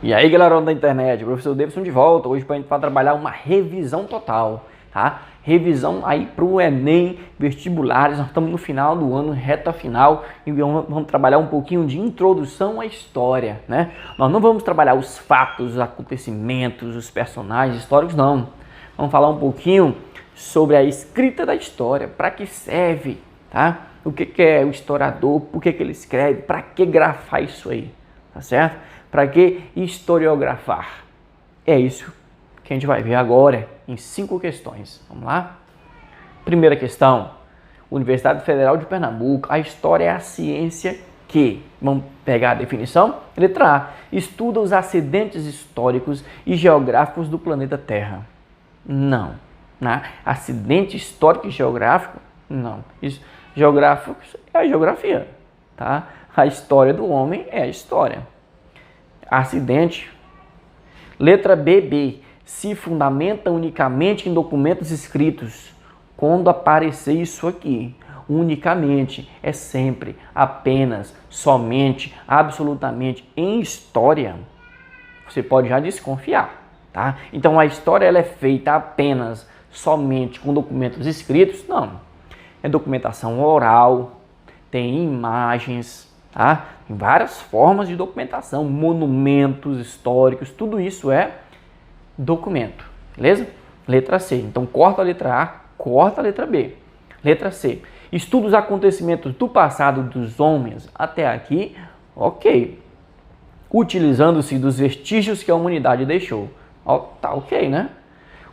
E aí, galera da internet, professor Davidson de volta, hoje para a gente trabalhar uma revisão total, tá? Revisão aí para o Enem, vestibulares, nós estamos no final do ano, reta final, e vamos trabalhar um pouquinho de introdução à história, né? Nós não vamos trabalhar os fatos, os acontecimentos, os personagens históricos, não. Vamos falar um pouquinho sobre a escrita da história, para que serve, tá? O que é o historiador, por que ele escreve, para que grafar isso aí, tá certo? Para que historiografar? É isso que a gente vai ver agora em 5 questões. Vamos lá? Primeira questão. Universidade Federal de Pernambuco. A história é a ciência que, vamos pegar a definição? Letra A. Estuda os acidentes históricos e geográficos do planeta Terra. Não. Né? Acidente histórico e geográfico? Não. Geográfico é a geografia. Tá? A história do homem é a história. Acidente. Letra B. Se fundamenta unicamente em documentos escritos. Quando aparecer isso aqui, unicamente, é sempre, apenas, somente, absolutamente em história, você pode já desconfiar, tá? Então a história ela é feita apenas, somente com documentos escritos? Não. É documentação oral, tem imagens, tá? Tem várias formas de documentação, monumentos históricos, tudo isso é documento, beleza? Letra C. Então corta a letra A, corta a letra B. Letra C. Estuda os acontecimentos do passado dos homens até aqui, ok. Utilizando-se dos vestígios que a humanidade deixou. Tá ok, né?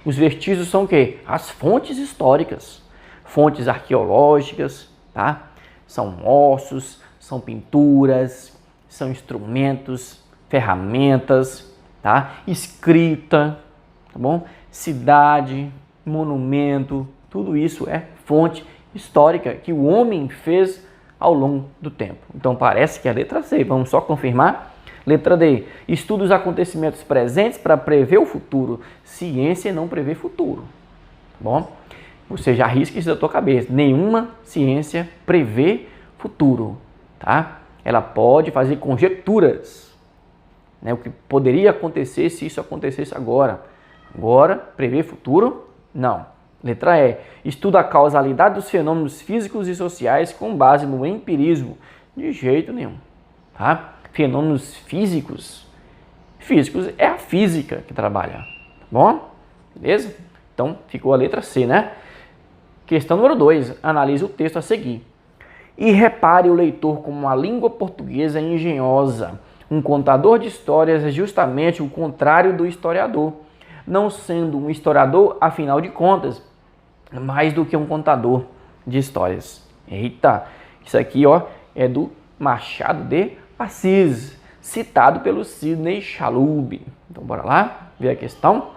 Os vestígios são o quê? As fontes históricas, fontes arqueológicas, tá? São ossos, são pinturas, são instrumentos, ferramentas, tá? Escrita, tá bom? Cidade, monumento, tudo isso é fonte histórica que o homem fez ao longo do tempo. Então parece que é a letra C, vamos só confirmar. Letra D, estuda os acontecimentos presentes para prever o futuro. Ciência não prevê futuro, tá bom? Você já risca isso da tua cabeça. Nenhuma ciência prevê futuro, tá? Ela pode fazer conjecturas, né? O que poderia acontecer se isso acontecesse agora. Agora, prever futuro? Não. Letra E. Estuda a causalidade dos fenômenos físicos e sociais com base no empirismo. De jeito nenhum, tá? Fenômenos físicos. Físicos é a física que trabalha, tá bom? Beleza? Então, ficou a letra C, né? Questão número 2. Analise o texto a seguir. E repare o leitor como a língua portuguesa é engenhosa. Um contador de histórias é justamente o contrário do historiador. Não sendo um historiador, afinal de contas, mais do que um contador de histórias. Eita, isso aqui ó, é do Machado de Assis, citado pelo Sidney Chalub. Então bora lá ver a questão.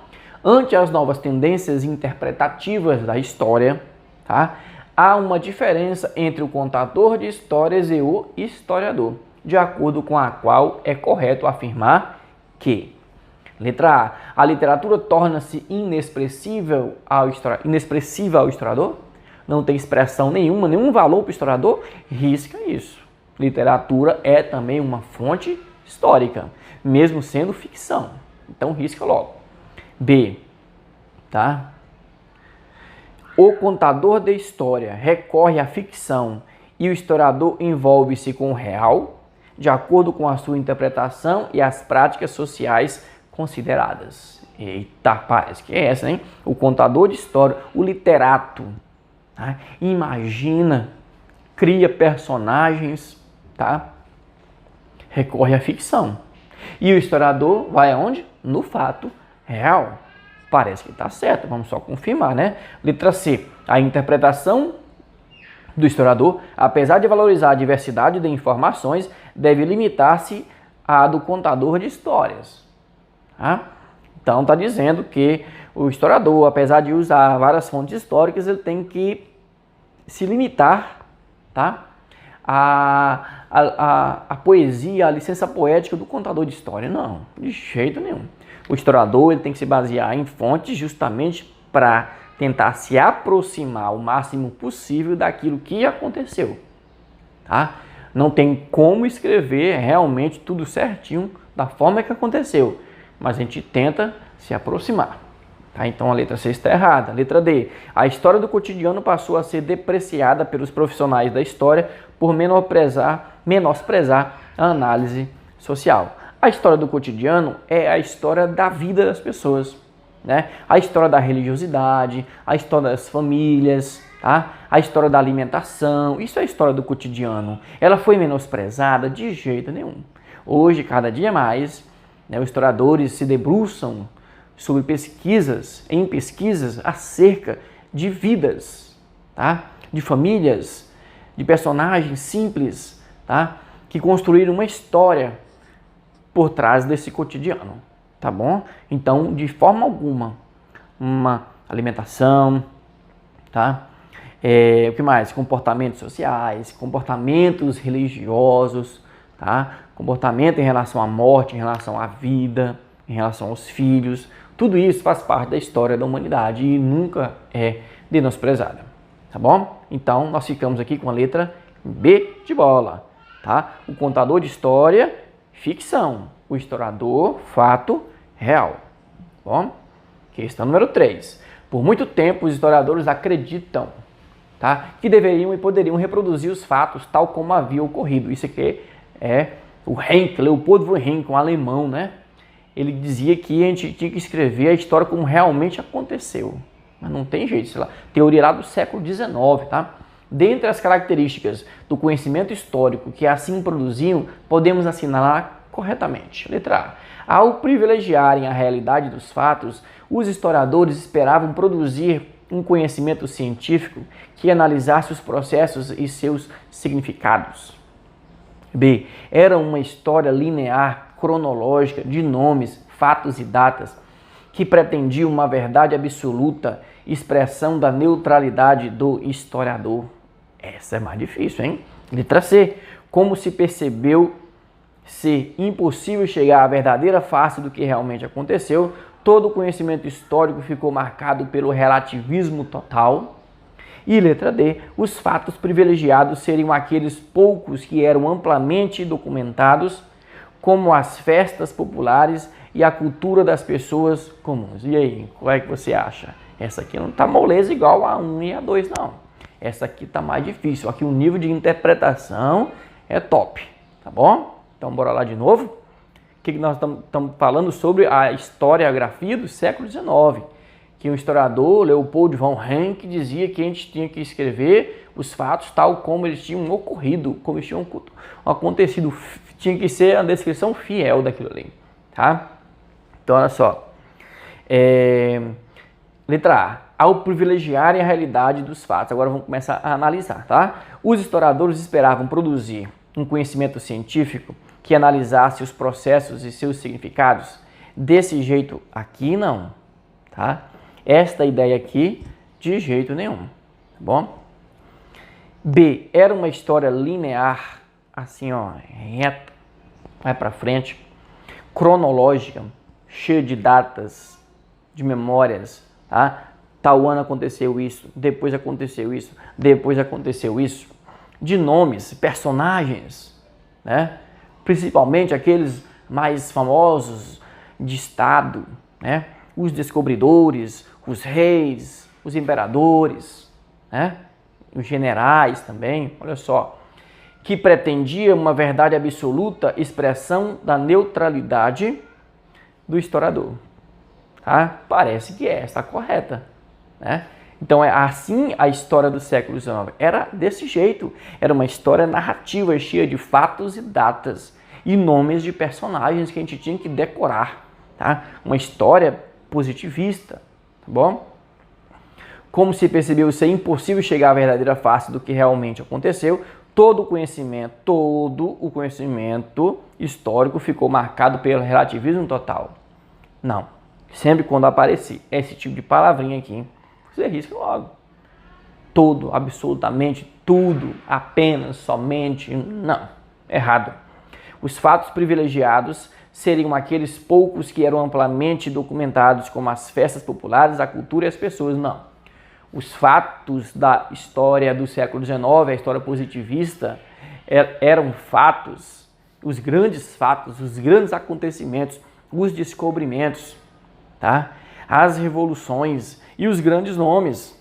Ante as novas tendências interpretativas da história, tá? Há uma diferença entre o contador de histórias e o historiador, de acordo com a qual é correto afirmar que: letra A. A literatura torna-se inexpressiva ao historiador? Não tem expressão nenhuma, nenhum valor para o historiador? Risca isso. Literatura é também uma fonte histórica, mesmo sendo ficção. Então risca logo. B. Tá? O contador de história recorre à ficção e o historiador envolve-se com o real, de acordo com a sua interpretação e as práticas sociais consideradas. Eita, parece que é essa, hein? O contador de história, o literato, tá? Imagina, cria personagens, tá? Recorre à ficção. E o historiador vai aonde? No fato real. Parece que está certo, vamos só confirmar, né? Letra C. A interpretação do historiador, apesar de valorizar a diversidade de informações, deve limitar-se à do contador de histórias. Tá? Então está dizendo que o historiador, apesar de usar várias fontes históricas, ele tem que se limitar, tá? a poesia, a licença poética do contador de história. Não, de jeito nenhum. O historiador ele tem que se basear em fontes justamente para tentar se aproximar o máximo possível daquilo que aconteceu. Tá? Não tem como escrever realmente tudo certinho da forma que aconteceu, mas a gente tenta se aproximar. Tá? Então a letra C está errada. Letra D. A história do cotidiano passou a ser depreciada pelos profissionais da história por menosprezar a análise social. A história do cotidiano é a história da vida das pessoas, né? A história da religiosidade, a história das famílias, tá? A história da alimentação. Isso é a história do cotidiano. Ela foi menosprezada de jeito nenhum. Hoje, cada dia mais, né, os historiadores se debruçam sobre pesquisas acerca de vidas, tá? De famílias, de personagens simples, tá? Que construíram uma história por trás desse cotidiano, tá bom? Então, de forma alguma, uma alimentação, tá? O que mais? Comportamentos sociais, comportamentos religiosos, tá? Comportamento em relação à morte, em relação à vida, em relação aos filhos. Tudo isso faz parte da história da humanidade e nunca é menosprezada, tá bom? Então, nós ficamos aqui com a letra B de bola, tá? O contador de história, ficção. O historiador, fato real, tá bom? Questão número 3. Por muito tempo, os historiadores acreditam, tá, que deveriam e poderiam reproduzir os fatos tal como havia ocorrido. Isso aqui é o Henk, Leopold von Henk, um alemão, né? Ele dizia que a gente tinha que escrever a história como realmente aconteceu. Mas não tem jeito, sei lá. Teoria lá do século XIX, tá? Dentre as características do conhecimento histórico que assim produziam, podemos assinalar corretamente. Letra A. Ao privilegiarem a realidade dos fatos, os historiadores esperavam produzir um conhecimento científico que analisasse os processos e seus significados. B. Era uma história linear, cronológica, de nomes, fatos e datas, que pretendia uma verdade absoluta, expressão da neutralidade do historiador. Essa é mais difícil, hein? Letra C. Como se percebeu ser impossível chegar à verdadeira face do que realmente aconteceu, todo o conhecimento histórico ficou marcado pelo relativismo total. E letra D. Os fatos privilegiados seriam aqueles poucos que eram amplamente documentados, como as festas populares e a cultura das pessoas comuns. E aí, qual é que você acha? Essa aqui não está moleza igual a 1 e a 2, não. Essa aqui está mais difícil. Aqui o nível de interpretação é top, tá bom? Então, bora lá de novo. O que nós estamos falando sobre a historiografia do século XIX. Que o historiador Leopold von Henk dizia que a gente tinha que escrever os fatos tal como eles tinham ocorrido, como eles tinham acontecido. Tinha que ser a descrição fiel daquilo ali, tá? Então, olha só. Letra A. Ao privilegiarem a realidade dos fatos. Agora vamos começar a analisar, tá? Os historiadores esperavam produzir um conhecimento científico que analisasse os processos e seus significados. Desse jeito aqui, não, tá? Esta ideia aqui, de jeito nenhum, tá bom? B. Era uma história linear, assim, ó, reta, vai para frente, cronológica, cheia de datas, de memórias, tá? Tal ano aconteceu isso, depois aconteceu isso, depois aconteceu isso. De nomes, personagens, né? Principalmente aqueles mais famosos de estado, né? Os descobridores, os reis, os imperadores, né? Os generais também, olha só, que pretendia uma verdade absoluta, expressão da neutralidade do historiador. Tá? Parece que está correta, né? Então, é assim a história do século XIX. Era desse jeito. Era uma história narrativa cheia de fatos e datas e nomes de personagens que a gente tinha que decorar. Tá? Uma história positivista, tá bom? Como se percebeu ser impossível chegar à verdadeira face do que realmente aconteceu, todo o conhecimento histórico ficou marcado pelo relativismo total. Não. Sempre quando aparecer esse tipo de palavrinha aqui, você risca logo. Todo, absolutamente tudo, apenas, somente, não. Errado. Os fatos privilegiados seriam aqueles poucos que eram amplamente documentados, como as festas populares, a cultura e as pessoas. Não. Os fatos da história do século XIX, a história positivista, eram fatos os grandes fatos, os grandes acontecimentos, os descobrimentos, tá? As revoluções e os grandes nomes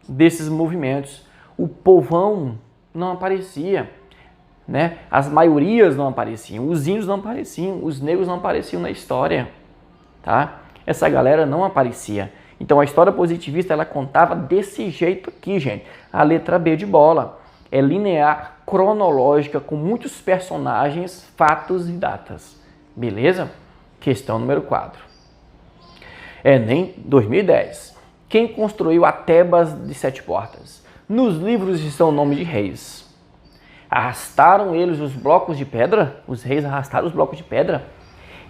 desses movimentos. O povão não aparecia, né? As maiorias não apareciam, os índios não apareciam, os negros não apareciam na história, tá? Essa galera não aparecia. Então a história positivista ela contava desse jeito aqui, gente. A letra B de bola é linear, cronológica, com muitos personagens, fatos e datas. Beleza? Questão número 4. Enem 2010. Quem construiu a Tebas de 7 portas? Nos livros estão o nome de reis. Arrastaram eles os blocos de pedra? Os reis arrastaram os blocos de pedra?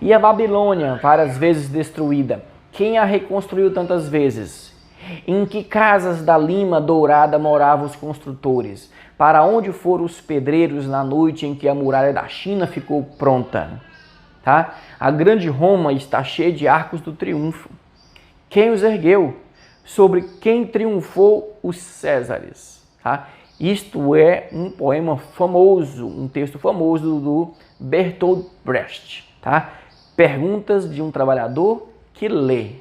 E a Babilônia, várias vezes destruída, quem a reconstruiu tantas vezes? Em que casas da lima dourada moravam os construtores? Para onde foram os pedreiros na noite em que a muralha da China ficou pronta? Tá? A grande Roma está cheia de arcos do triunfo. Quem os ergueu? Sobre quem triunfou os Césares? Tá? Isto é um poema famoso, um texto famoso do Bertolt Brecht. Tá? Perguntas de um trabalhador que lê.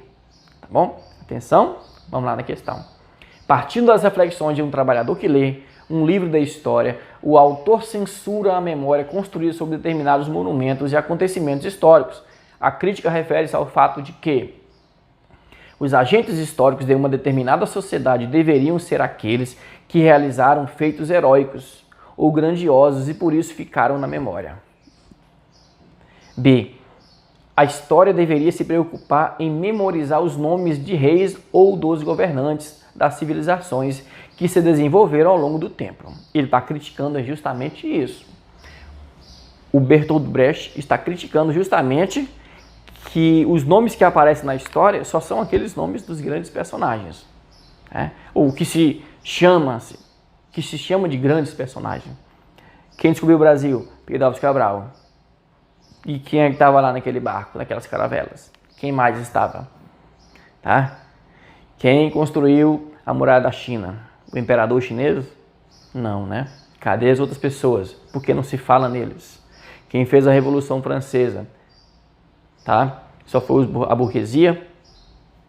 Tá bom? Atenção, vamos lá na questão. Partindo das reflexões de um trabalhador que lê um livro da história, o autor censura a memória construída sobre determinados monumentos e acontecimentos históricos. A crítica refere-se ao fato de que os agentes históricos de uma determinada sociedade deveriam ser aqueles que realizaram feitos heróicos ou grandiosos e por isso ficaram na memória. B. A história deveria se preocupar em memorizar os nomes de reis ou dos governantes das civilizações que se desenvolveram ao longo do tempo. Ele está criticando justamente isso. O Bertolt Brecht está criticando justamente que os nomes que aparecem na história só são aqueles nomes dos grandes personagens, né? Ou que se chama de grandes personagens. Quem descobriu o Brasil? Pedro Álvares Cabral. E quem é que estava lá naquele barco, naquelas caravelas? Quem mais estava? Tá? Quem construiu a muralha da China? O imperador chinês? Não, né? Cadê as outras pessoas? Por que não se fala neles? Quem fez a Revolução Francesa? Tá? Só foi a burguesia?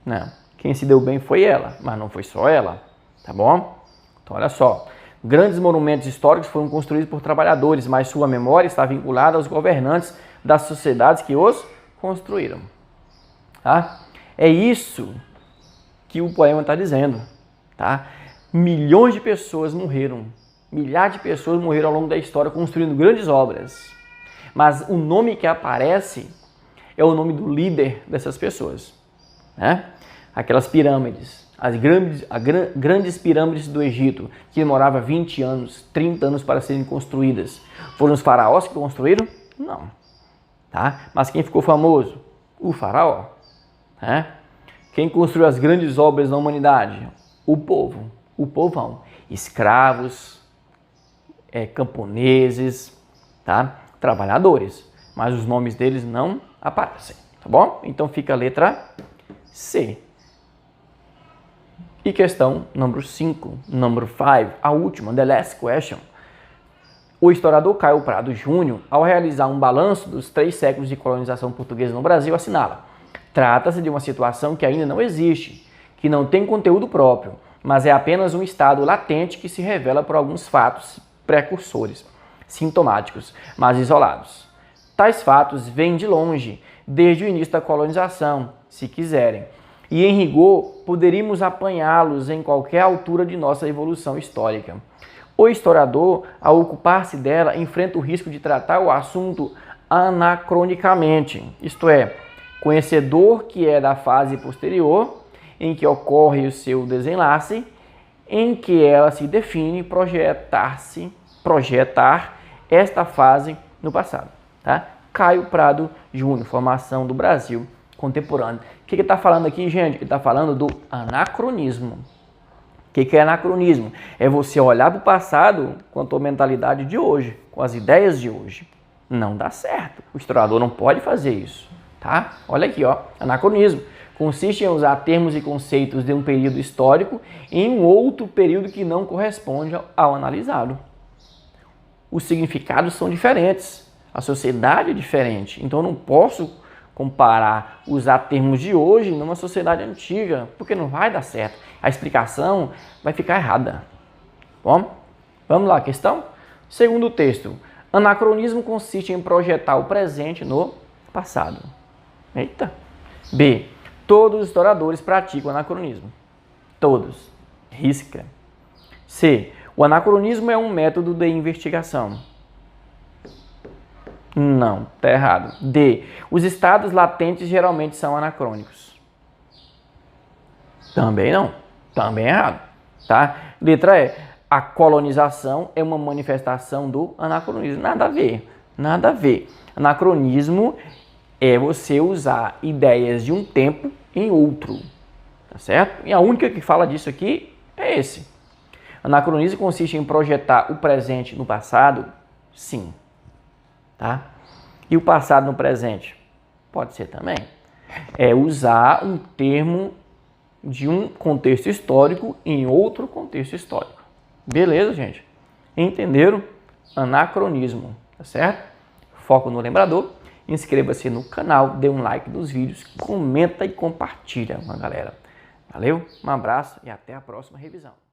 Não. Quem se deu bem foi ela, mas não foi só ela. Tá bom? Então, olha só. Grandes monumentos históricos foram construídos por trabalhadores, mas sua memória está vinculada aos governantes das sociedades que os construíram. Tá? É isso que o poema está dizendo. Tá? Milhões de pessoas morreram. Milhares de pessoas morreram ao longo da história construindo grandes obras. Mas o nome que aparece é o nome do líder dessas pessoas, né? Aquelas pirâmides, as grandes pirâmides do Egito, que demoravam 20 anos, 30 anos para serem construídas. Foram os faraós que construíram? Não. Tá? Mas quem ficou famoso? O faraó. Né? Quem construiu as grandes obras da humanidade? O povo, o povão. Escravos, camponeses, tá? Trabalhadores. Mas os nomes deles não aparecem, tá bom? Então fica a letra C. E questão número 5, número 5, a última, the last question. O historiador Caio Prado Júnior, ao realizar um balanço dos 3 séculos de colonização portuguesa no Brasil, assinala: trata-se de uma situação que ainda não existe, que não tem conteúdo próprio, mas é apenas um estado latente que se revela por alguns fatos precursores, sintomáticos, mas isolados. Tais fatos vêm de longe, desde o início da colonização, se quiserem, e em rigor poderíamos apanhá-los em qualquer altura de nossa evolução histórica. O historiador, ao ocupar-se dela, enfrenta o risco de tratar o assunto anacronicamente, isto é, conhecedor que é da fase posterior, em que ocorre o seu desenlace, em que ela se define, projetar esta fase no passado. Tá? Caio Prado Júnior, formação do Brasil contemporâneo. O que ele está falando aqui, gente? Ele está falando do anacronismo. O que é anacronismo? É você olhar para o passado com a tua mentalidade de hoje, com as ideias de hoje. Não dá certo. O historiador não pode fazer isso. Tá? Olha aqui, ó, anacronismo. Consiste em usar termos e conceitos de um período histórico em um outro período que não corresponde ao analisado. Os significados são diferentes. A sociedade é diferente. Então eu não posso comparar, usar termos de hoje numa sociedade antiga, porque não vai dar certo. A explicação vai ficar errada. Bom, vamos lá, questão? Segundo texto. Anacronismo consiste em projetar o presente no passado. Eita. B. Todos os historiadores praticam anacronismo. Todos. Risca. C. O anacronismo é um método de investigação. Não, tá errado. D. Os estados latentes geralmente são anacrônicos. Também não. Também é errado. Tá? Letra E. A colonização é uma manifestação do anacronismo. Nada a ver. Nada a ver. Anacronismo é você usar ideias de um tempo em outro. Tá certo? E a única que fala disso aqui é esse. Anacronismo consiste em projetar o presente no passado? Sim. Tá? E o passado no presente? Pode ser também. É usar um termo de um contexto histórico em outro contexto histórico. Beleza, gente? Entenderam? Anacronismo, tá certo? Foco no lembrador. Inscreva-se no canal, dê um like nos vídeos, comenta e compartilha com a galera. Valeu? Um abraço e até a próxima revisão.